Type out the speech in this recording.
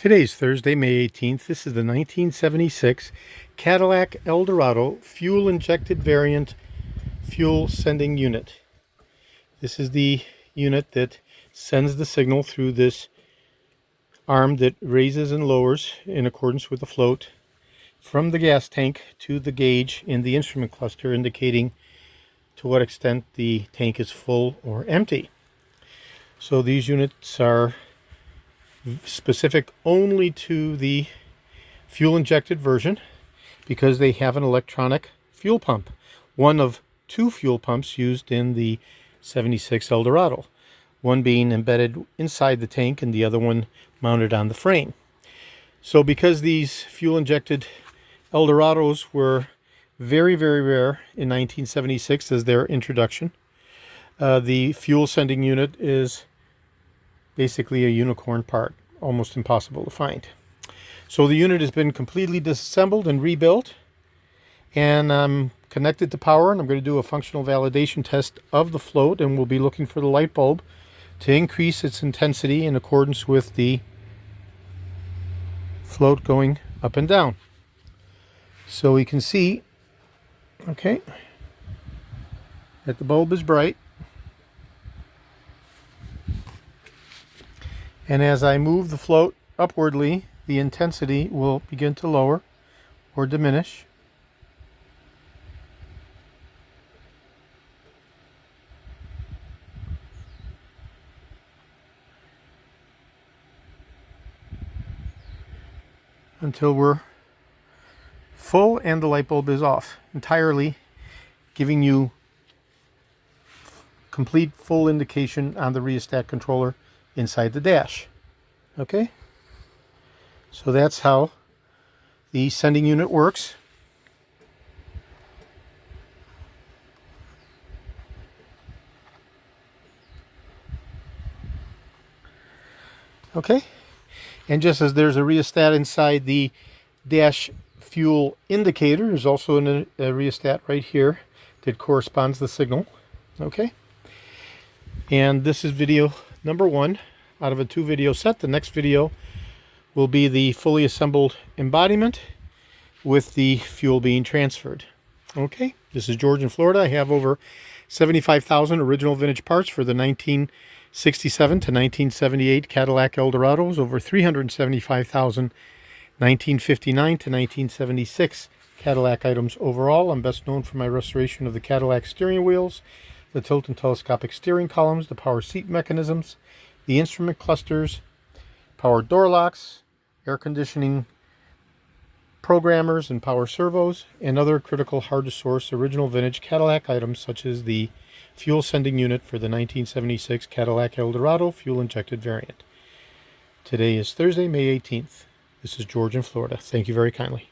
Today's Thursday, May 18th. This is the 1976 Cadillac Eldorado fuel-injected variant fuel sending unit. This is the unit that sends the signal through this arm that raises and lowers in accordance with the float from the gas tank to the gauge in the instrument cluster, indicating to what extent the tank is full or empty. So these units are specific only to the fuel injected version because they have an electronic fuel pump, one of two fuel pumps used in the 76 Eldorado, one being embedded inside the tank and the other one mounted on the frame. So because these fuel injected Eldorados were very, very rare in 1976 as their introduction, the fuel sending unit is basically a unicorn part, almost impossible to find. So the unit has been completely disassembled and rebuilt, and I'm connected to power, and I'm going to do a functional validation test of the float, and we'll be looking for the light bulb to increase its intensity in accordance with the float going up and down. So we can see, okay, that the bulb is bright. And as I move the float upwardly, the intensity will begin to lower or diminish. Until we're full and the light bulb is off entirely, giving you complete full indication on the rheostat controller inside the dash. Okay, so that's how the sending unit works. Okay, and just as there's a rheostat inside the dash fuel indicator, there's also a rheostat right here that corresponds the signal. Okay, and this is video number 1 out of a 2-video set. The next video will be the fully assembled embodiment with the fuel being transferred. Okay, this is George in Florida. I have over 75,000 original vintage parts for the 1967 to 1978 Cadillac Eldorados, over 375,000 1959 to 1976 Cadillac items overall. I'm best known for my restoration of the Cadillac steering wheels, the tilt and telescopic steering columns, the power seat mechanisms, the instrument clusters, power door locks, air conditioning programmers and power servos, and other critical hard-to-source original vintage Cadillac items such as the fuel sending unit for the 1976 Cadillac Eldorado fuel-injected variant. Today is Thursday, May 18th. This is George in Florida. Thank you very kindly.